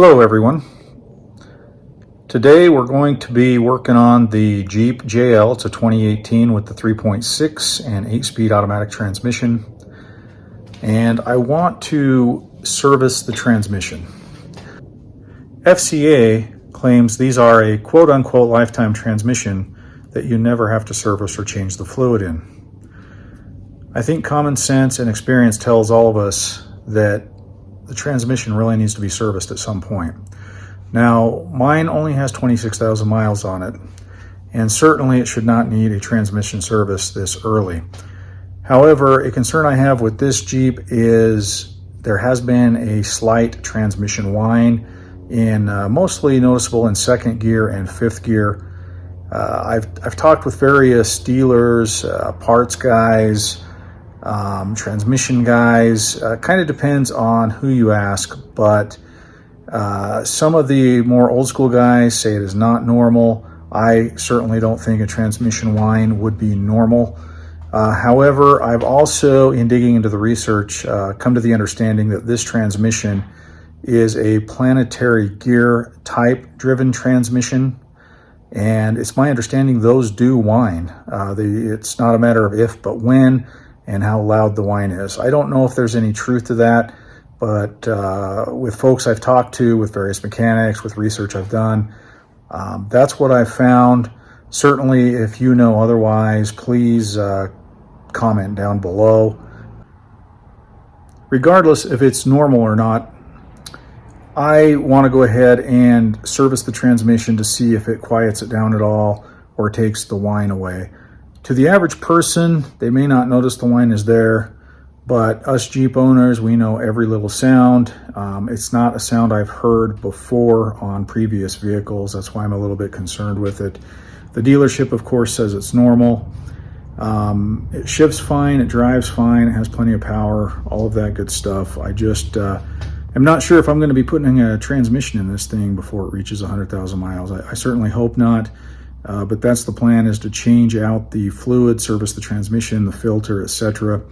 Hello everyone. Today we're going to be working on the Jeep JL. It's a 2018 with the 3.6 and 8-speed automatic transmission. And I want to service the transmission. FCA claims these are a quote-unquote lifetime transmission that you never have to service or change the fluid in. I think common sense and experience tells all of us that the transmission really needs to be serviced at some point. Now, mine only has 26,000 miles on it, and certainly it should not need a transmission service this early. However, a concern I have with this Jeep is there has been a slight transmission whine, mostly noticeable in second gear and fifth gear. I've talked with various dealers, parts guys, transmission guys. Kind of depends on who you ask, but some of the more old school guys say it is not normal. I certainly don't think a transmission whine would be normal. However, I've also, in digging into the research, come to the understanding that this transmission is a planetary gear type driven transmission, and it's my understanding those do whine. It's not a matter of if but when and how loud the whine is. I don't know if there's any truth to that, but with folks I've talked to, with various mechanics, with research I've done, that's what I've found. Certainly, if you know otherwise, please comment down below. Regardless if it's normal or not, I want to go ahead and service the transmission to see if it quiets it down at all or takes the whine away. To the average person, they may not notice the whine is there, but us Jeep owners, we know every little sound. It's not a sound I've heard before on previous vehicles. That's why I'm a little bit concerned with it. The dealership, of course, says it's normal. It shifts fine, it drives fine, it has plenty of power, all of that good stuff. I just am not sure if I'm going to be putting a transmission in this thing before it reaches 100,000 miles. I certainly hope not. But that's the plan, is to change out the fluid, service the transmission, the filter, etc.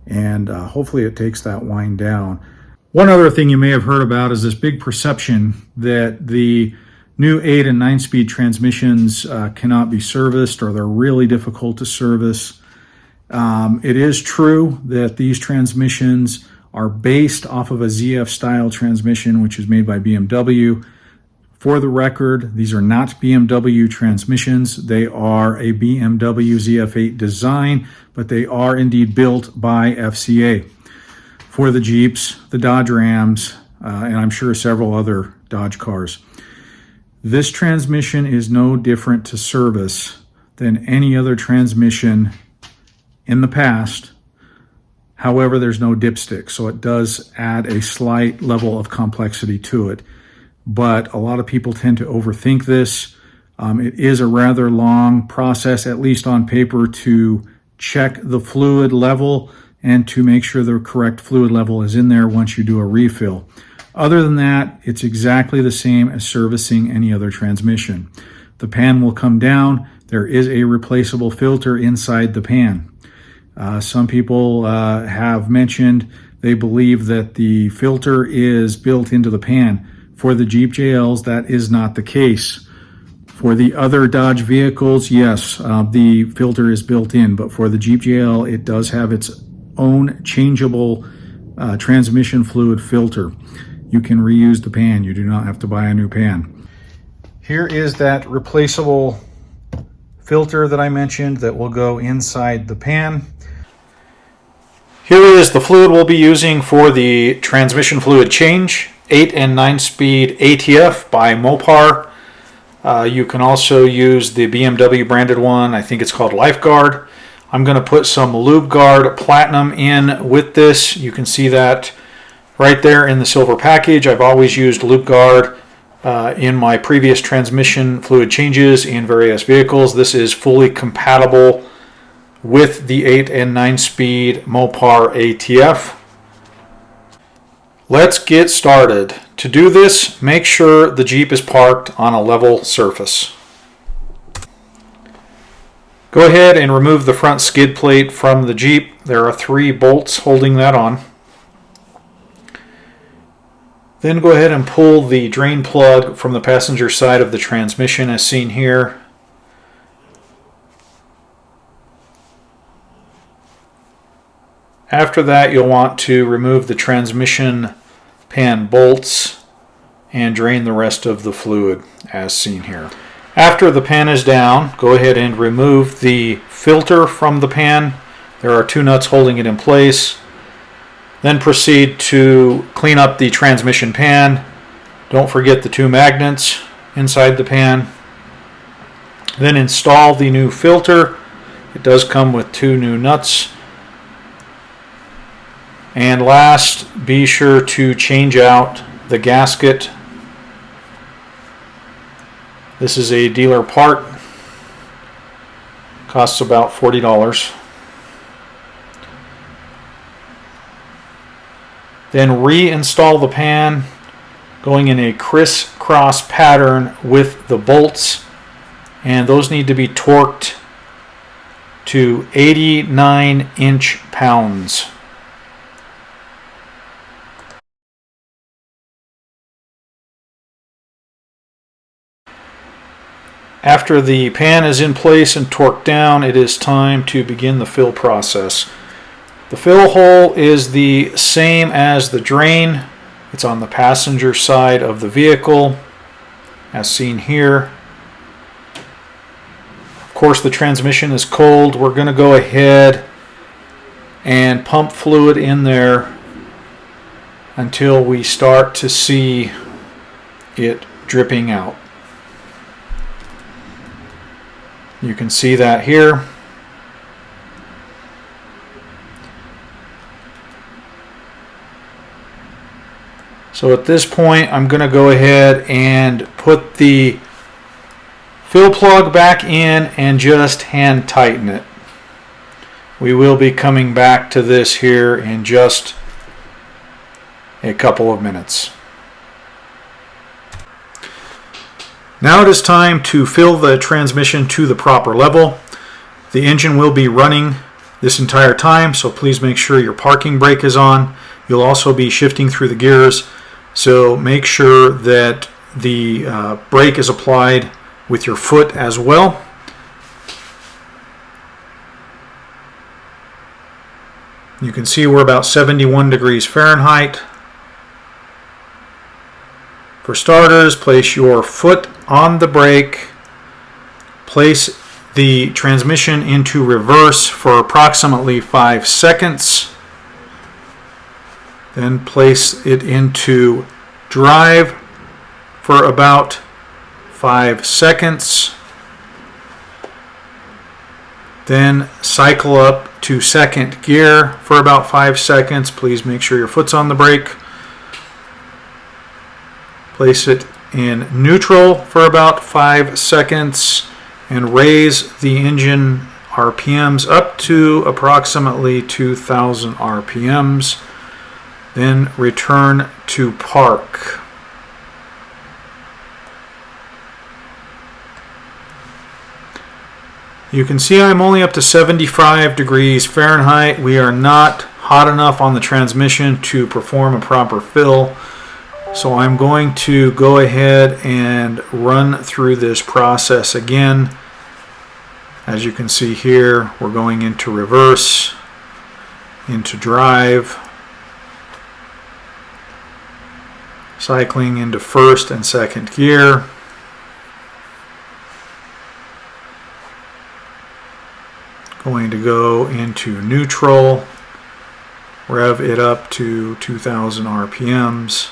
And hopefully it takes that whine down. One other thing you may have heard about is this big perception that the new 8 and 9-speed transmissions cannot be serviced, or they're really difficult to service. It is true that these transmissions are based off of a ZF style transmission, which is made by BMW. For the record, these are not BMW transmissions. They are a BMW ZF8 design, but they are indeed built by FCA for the Jeeps, the Dodge Rams, and I'm sure several other Dodge cars. This transmission is no different to service than any other transmission in the past. However, there's no dipstick, so it does add a slight level of complexity to it. But a lot of people tend to overthink this. It is a rather long process, at least on paper, to check the fluid level and to make sure the correct fluid level is in there once you do a refill. Other than that, it's exactly the same as servicing any other transmission. The pan will come down. There is a replaceable filter inside the pan. Some people have mentioned they believe that the filter is built into the pan. For the Jeep JLs, that is not the case. For the other Dodge vehicles, yes, the filter is built in, but for the Jeep JL, it does have its own changeable transmission fluid filter. You can reuse the pan. You do not have to buy a new pan. Here is that replaceable filter that I mentioned that will go inside the pan. Here is the fluid we'll be using for the transmission fluid change. 8 and 9-speed ATF by Mopar. You can also use the BMW branded one. I think it's called Lifeguard. I'm going to put some Lube Guard Platinum in with this. You can see that right there in the silver package. I've always used Lube Guard in my previous transmission fluid changes in various vehicles. This is fully compatible with the 8 and 9-speed Mopar ATF. Let's get started. To do this, make sure the Jeep is parked on a level surface. Go ahead and remove the front skid plate from the Jeep. There are 3 bolts holding that on. Then go ahead and pull the drain plug from the passenger side of the transmission as seen here. After that, you'll want to remove the transmission pan bolts and drain the rest of the fluid as seen here. After the pan is down, go ahead and remove the filter from the pan. There are 2 nuts holding it in place. Then proceed to clean up the transmission pan. Don't forget the 2 magnets inside the pan. Then install the new filter. It does come with 2 new nuts. And last, be sure to change out the gasket. This is a dealer part. Costs about $40. Then reinstall the pan, going in a crisscross pattern with the bolts, and those need to be torqued to 89 inch-pounds. After the pan is in place and torqued down, it is time to begin the fill process. The fill hole is the same as the drain. It's on the passenger side of the vehicle, as seen here. Of course, the transmission is cold. We're going to go ahead and pump fluid in there until we start to see it dripping out. You can see that here. So at this point, I'm going to go ahead and put the fill plug back in and just hand tighten it. We will be coming back to this here in just a couple of minutes. Now it is time to fill the transmission to the proper level. The engine will be running this entire time, so please make sure your parking brake is on. You'll also be shifting through the gears, so make sure that the brake is applied with your foot as well. You can see we're about 71 degrees Fahrenheit. For starters, place your foot on the brake, place the transmission into reverse for approximately 5 seconds, then place it into drive for about 5 seconds, then cycle up to second gear for about 5 seconds. Please make sure your foot's on the brake. Place it in neutral for about 5 seconds and raise the engine RPMs up to approximately 2,000 RPMs. Then return to park. You can see I'm only up to 75 degrees Fahrenheit. We are not hot enough on the transmission to perform a proper fill. So I'm going to go ahead and run through this process again. As you can see here, we're going into reverse, into drive, cycling into first and second gear, going to go into neutral, rev it up to 2,000 RPMs.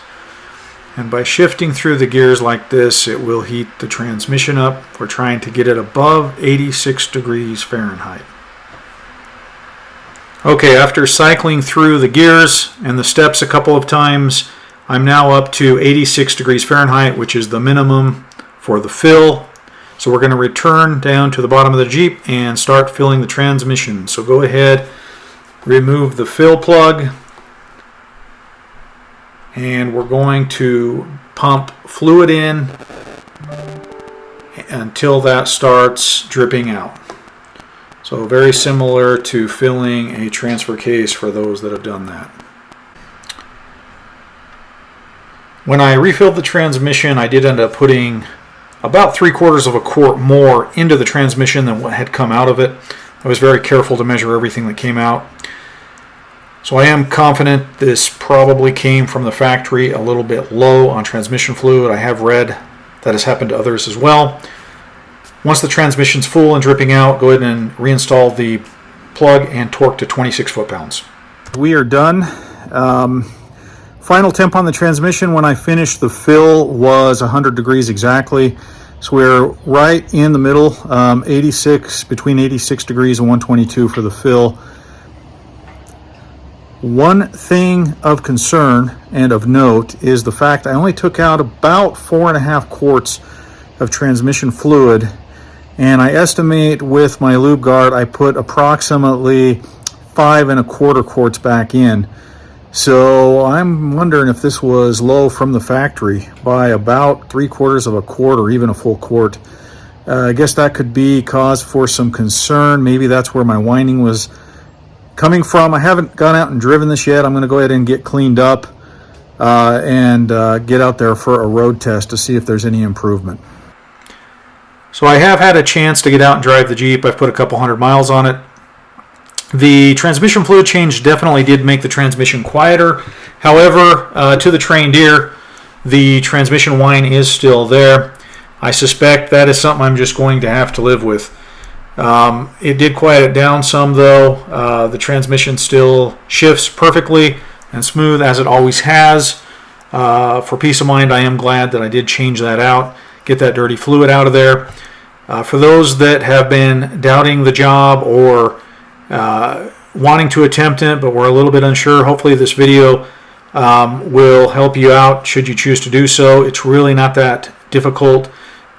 And by shifting through the gears like this, it will heat the transmission up. We're trying to get it above 86 degrees Fahrenheit. Okay, after cycling through the gears and the steps a couple of times, I'm now up to 86 degrees Fahrenheit, which is the minimum for the fill. So we're going to return down to the bottom of the Jeep and start filling the transmission. So go ahead, remove the fill plug, and we're going to pump fluid in until that starts dripping out. So very similar to filling a transfer case for those that have done that. When I refilled the transmission, I did end up putting about 3/4 of a quart more into the transmission than what had come out of it. I was very careful to measure everything that came out. So I am confident this probably came from the factory a little bit low on transmission fluid. I have read that has happened to others as well. Once the transmission's full and dripping out, go ahead and reinstall the plug and torque to 26 foot-pounds. We are done. Final temp on the transmission when I finished the fill was 100 degrees exactly. So we're right in the middle, between 86 degrees and 122 for the fill. One thing of concern and of note is the fact I only took out about 4.5 quarts of transmission fluid, and I estimate with my lube guard I put approximately 5.25 quarts back in. So I'm wondering if this was low from the factory by about 3/4 of a quart or even a full quart. I guess that could be cause for some concern. Maybe that's where my winding was coming from. I haven't gone out and driven this yet. I'm going to go ahead and get cleaned up and get out there for a road test to see if there's any improvement. So I have had a chance to get out and drive the Jeep. I've put a couple hundred miles on it. The transmission fluid change definitely did make the transmission quieter. However, to the trained ear, the transmission whine is still there. I suspect that is something I'm just going to have to live with. It did quiet it down some though. The transmission still shifts perfectly and smooth as it always has. For peace of mind, I am glad that I did change that out, get that dirty fluid out of there. For those that have been doubting the job or wanting to attempt it but we're a little bit unsure, hopefully this video will help you out should you choose to do so. It's really not that difficult.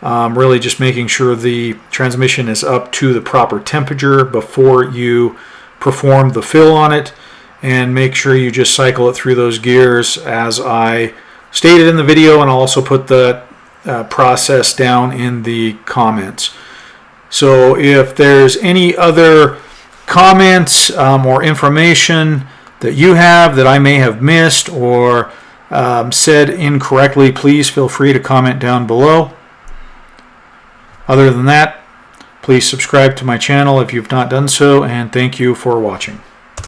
Really just making sure the transmission is up to the proper temperature before you perform the fill on it, and make sure you just cycle it through those gears as I stated in the video, and I'll also put the process down in the comments. So if there's any other comments or information that you have that I may have missed or said incorrectly, please feel free to comment down below. Other than that, please subscribe to my channel if you've not done so, and thank you for watching.